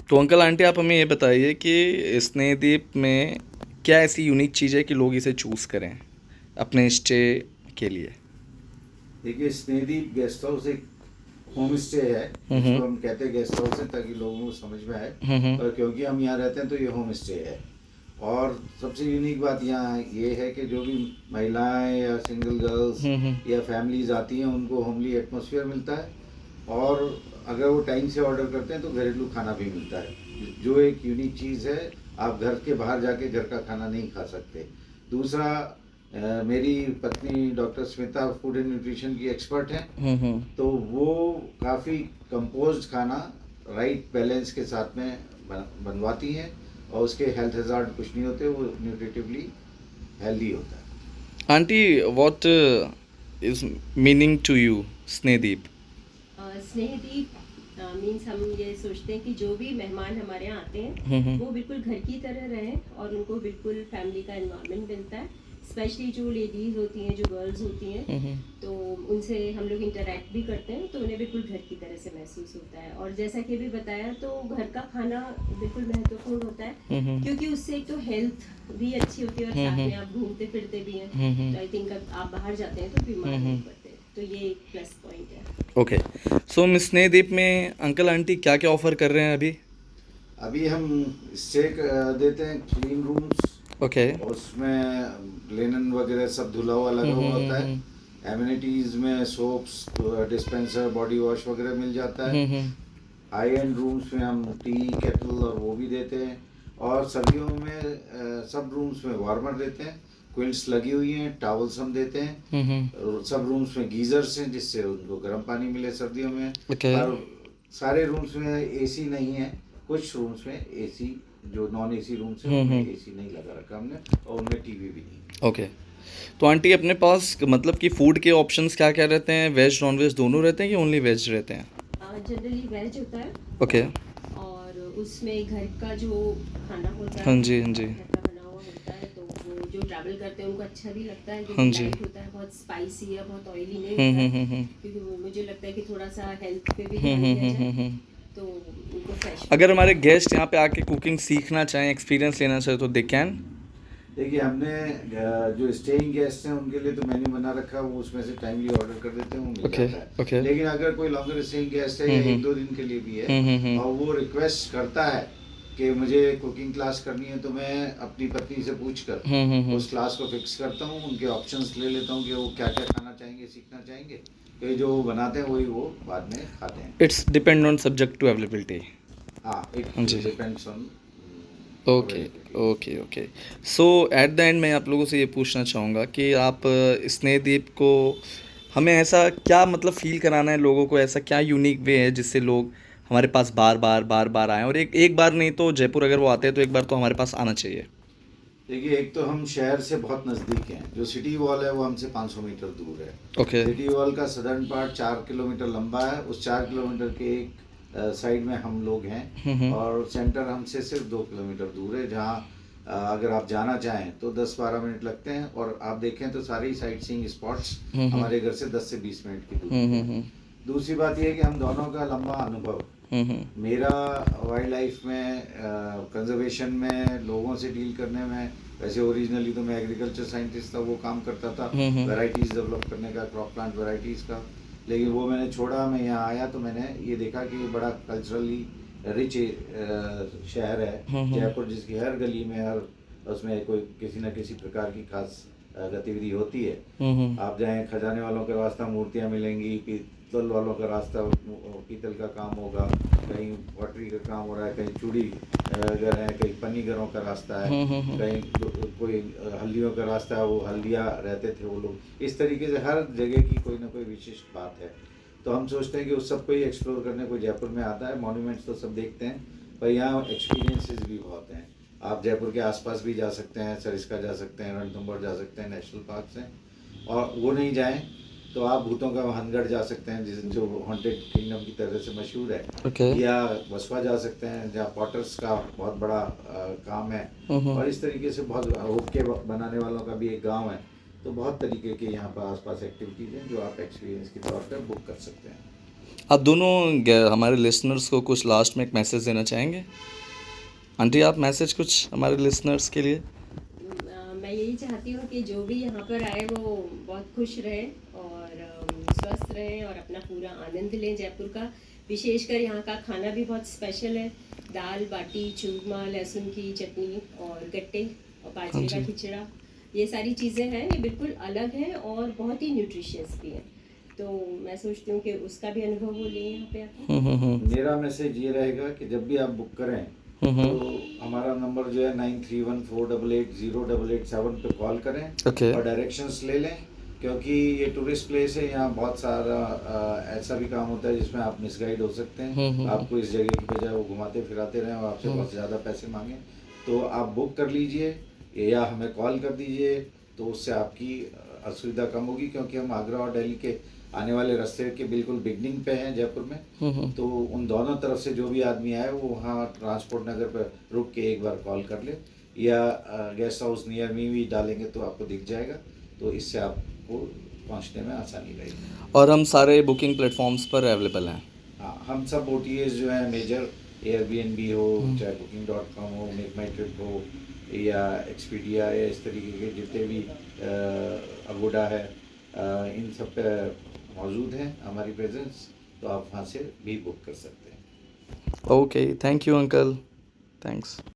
तो uncle aunty आप हमें ये बताइए कि स्नेहदीप में क्या ऐसी यूनिक चीज़ है कि लोग इसे चूज़ करें अपने स्टे के लिए। देखिए, स्नेहदीप गेस्ट हाउस एक होम स्टे है, जिसको हम कहते हैं गेस्ट हाउस है ताकि लोगों को समझ में आए। और क्योंकि हम यहाँ रहते हैं तो ये होम स्टे है। और सबसे यूनिक बात यहाँ ये है कि जो भी महिलाएं या सिंगल गर्ल्स या फैमिलीज आती हैं उनको होमली एटमॉस्फेयर मिलता है। और अगर वो टाइम से ऑर्डर करते हैं तो घरेलू खाना भी मिलता है, जो एक यूनिक चीज़ है। आप घर के बाहर जाके घर का खाना नहीं खा सकते। दूसरा, मेरी पत्नी doctor Smita food and nutrition की एक्सपर्ट हैं, तो वो काफ़ी कंपोज्ड खाना राइट बैलेंस के साथ में बनवाती हैं। और उसके हेल्थ हज़ार्ड कुछ नहीं होते, वो न्यूट्रिटिवली हेल्दी होता है। Aunty what is meaning to you Snehdeep. Snehdeep means हम ये सोचते हैं कि जो भी मेहमान हमारे यहाँ आते हैं वो बिल्कुल घर की तरह रहें और उनको बिल्कुल फैमिली का एनवायरनमेंट मिलता है। स्पेशली जो लेडीज़ होती हैं, जो गर्ल्स होती हैं, तो उनसे हम लोग इंटरेक्ट भी करते हैं तो उन्हें बिल्कुल घर की तरह से महसूस होता है। और जैसा कि अभी बताया, तो घर का खाना बिल्कुल महत्वपूर्ण होता है, क्योंकि उससे एक तो हेल्थ भी अच्छी होती है और साथ में आप घूमते फिरते भी हैं। तो आई थिंक आप बाहर जाते हैं तो बीमार नहीं पड़ते, तो ये एक प्लस पॉइंट है। ओके, सो मिस स्नेहदीप में अंकल आंटी क्या क्या ऑफ़र कर रहे हैं अभी। अभी हम स्टे देते हैं, क्लीन रूम्स, ओके। उसमें लिनन वगैरह सब धुला हुआ लगा हुआ होता है। एमिनिटीज़ में सोप्स, डिस्पेंसर, बॉडी वॉश वगैरह मिल जाता है। हाई एंड रूम्स में हम टी केटल और वो भी देते हैं। और सर्दियों में सब रूम्स में वार्मर देते हैं, क्विल्ट्स लगी हुई हैं, टॉवल्स हम देते हैं। और सब रूम्स में गीजर्स हैं जिससे उनको गर्म पानी मिले सर्दियों में। ओके। पर सारे रूम्स में एसी नहीं है, कुछ रूम्स में एसी, जो नॉन एसी रूम्स हैं उनमें एसी नहीं लगा रखा हमने, और उनमें टीवी भी नहीं। ओके, तो आंटी अपने पास मतलब कि फ़ूड के ऑप्शंस क्या क्या रहते हैं, वेज नॉन वेज दोनों रहते हैं कि ओनली वेज रहते हैं। जनरली वेज होता है। ओके। और उसमें घर का जो खाना होता है, हाँ जी, हाँ जी। घर का बना हुआ होता है, तो वो जो ट्रैवल करते हैं उनको अच्छा भी लगता है, हाँ क्योंकि जी। लाइट होता है, बहुत स्पाइसी या बहुत ऑयली नहीं होता है। क्योंकि मुझे लगता है कि थोड़ा सा हेल्थ पे भी ध्यान दिया जाए, तो उनको फ्रेश। अगर हमारे गेस्ट यहाँ पे आके कुकिंग सीखना चाहें, एक्सपीरियंस लेना चाहें तो दे कैन। देखिए, हमने जो स्टेइंग गेस्ट हैं उनके लिए तो मेन्यू बना रखा है, वो उसमें से टाइमली ऑर्डर कर देते हैं, वो मिल ओके। जाता है। ओके। लेकिन अगर कोई लॉन्गर स्टेइंग गेस्ट है या एक दो दिन के लिए भी है और वो रिक्वेस्ट करता है कि मुझे कुकिंग क्लास करनी है, तो मैं अपनी पत्नी से पूछ कर उस क्लास को फिक्स करता हूँ। उनके ऑप्शंस ले लेता हूँ कि वो क्या क्या खाना चाहेंगे, सीखना चाहेंगे, तो जो वो बनाते हैं वही वो बाद में खाते हैं। It's depend on subject to availability. हाँ, हाँ इट जी। Depends on okay. Availability. Okay. Okay, so at the end मैं आप लोगों से ये पूछना चाहूँगा कि आप स्नेहदीप को हमें ऐसा क्या मतलब फ़ील कराना है लोगों को, ऐसा क्या यूनिक वे है जिससे लोग हमारे पास बार बार बार बार आएँ, और एक एक बार नहीं तो जयपुर अगर वो आते हैं तो एक बार तो हमारे पास आना चाहिए। देखिए, एक तो हम शहर से बहुत नज़दीक हैं, जो सिटी वॉल है वो हमसे 500 मीटर दूर है। ओके। सिटी वॉल का सदर्न पार्ट 4 किलोमीटर लंबा है, उस 4 किलोमीटर के एक साइड में हम लोग हैं, और सेंटर हमसे सिर्फ 2 किलोमीटर दूर है, जहाँ अगर आप जाना चाहें तो 10-12 मिनट लगते हैं, और आप देखें तो सारी साइट सीइंग स्पॉट्स हमारे घर से 10 से 20 मिनट की दूरी पर है। दूसरी बात यह है कि हम दोनों का लंबा अनुभव, मेरा वाइल्ड लाइफ में कंजर्वेशन में, लोगों से डील करने में, वैसे ओरिजिनली तो मैं एग्रीकल्चर साइंटिस्ट था, वो काम करता था वैराइटीज़ डेवलप करने का, क्रॉप प्लांट वैराइटीज़ का। लेकिन वो मैंने छोड़ा, मैं यहाँ आया तो मैंने ये देखा कि ये बड़ा कल्चरली रिच शहर है जयपुर, जिसकी हर गली में, हर उसमें कोई किसी न किसी प्रकार की खास गतिविधि होती है। आप जाएं, खजाने वालों के रास्ता मूर्तियाँ मिलेंगी, पीतल वालों का रास्ता पीतल का काम होगा, कहीं पॉटरी का काम हो रहा है, कहीं चूड़ी घर है, कहीं पन्नीगरों का रास्ता है, कहीं कोई हल्दियों का रास्ता है, वो हल्दिया रहते थे वो लोग। इस तरीके से हर जगह की कोई ना कोई विशिष्ट बात है। तो हम सोचते हैं कि उस सबको ही एक्सप्लोर करने को जयपुर में आता है। मॉन्यूमेंट्स तो सब देखते हैं, पर यहाँ एक्सपीरियंसेस भी बहुत हैं। आप जयपुर के आसपास भी जा सकते हैं, सरिस्का जा सकते हैं, रणथंभौर जा सकते हैं, नेशनल पार्क्स हैं। और वो नहीं जाएं तो आप भूतों का वहनगढ़ जा सकते हैं, जो हॉन्टेड किंगडम की तरह से मशहूर है। ओके। या वसवा जा सकते हैं, जहाँ पॉटर्स का बहुत बड़ा काम है। और इस तरीके से बहुत हुक्के बनाने वालों का भी एक गांव है। तो बहुत तरीके के यहाँ पर आसपास एक्टिविटीज़ हैं जो आप एक्सपीरियंस के तौर पर बुक कर सकते हैं। आप दोनों हमारे लिसनर्स को कुछ लास्ट में एक मैसेज देना चाहेंगे? आंटी, आप मैसेज कुछ हमारे लिसनर्स के लिए? मैं यही चाहती हूँ कि जो भी यहाँ पर आए वो बहुत खुश रहे और स्वस्थ रहें और अपना पूरा आनंद लें जयपुर का। विशेषकर यहाँ का खाना भी बहुत स्पेशल है। दाल बाटी चूरमा, लहसुन की चटनी और गट्टे और बाजरे का खिचड़ा, ये सारी चीज़ें हैं, ये बिल्कुल अलग है और बहुत ही न्यूट्रिशियस भी है। तो मैं सोचती हूँ कि उसका भी अनुभव वो लें यहाँ पे आकर। मेरा मैसेज ये रहेगा कि जब भी आप बुक करें तो हमारा नंबर जो है 9314880887 पे कॉल करें ओके। और डायरेक्शंस ले लें, क्योंकि ये टूरिस्ट प्लेस है। यहाँ बहुत सारा ऐसा भी काम होता है जिसमें आप मिसगाइड हो सकते हैं। आपको इस जगह की बजाय वो घुमाते फिराते रहें और आपसे बहुत ज़्यादा पैसे मांगें। तो आप बुक कर लीजिए या हमें कॉल कर दीजिए, तो उससे आपकी असुविधा कम होगी, क्योंकि हम आगरा और दिल्ली के आने वाले रास्ते के बिल्कुल बिगनिंग पे हैं जयपुर में। तो उन दोनों तरफ से जो भी आदमी आए वो वहाँ ट्रांसपोर्ट नगर पर रुक के एक बार कॉल कर ले, या गेस्ट हाउस नियर मी भी डालेंगे तो आपको दिख जाएगा। तो इससे आपको पहुँचने में आसानी रहेगी। और हम सारे बुकिंग प्लेटफॉर्म्स पर अवेलेबल हैं। हाँ, हम सब OTAs जो हैं मेजर, एयरबीएनबी हो, चाहे booking.com हो, मेक माई ट्रिप हो, या एक्सपीडिया, या इस तरीके के जितने भी अगोडा है, इन सब पे मौजूद हैं हमारी प्रेजेंस। तो आप वहाँ से भी बुक कर सकते हैं। Okay, thank you uncle, thanks.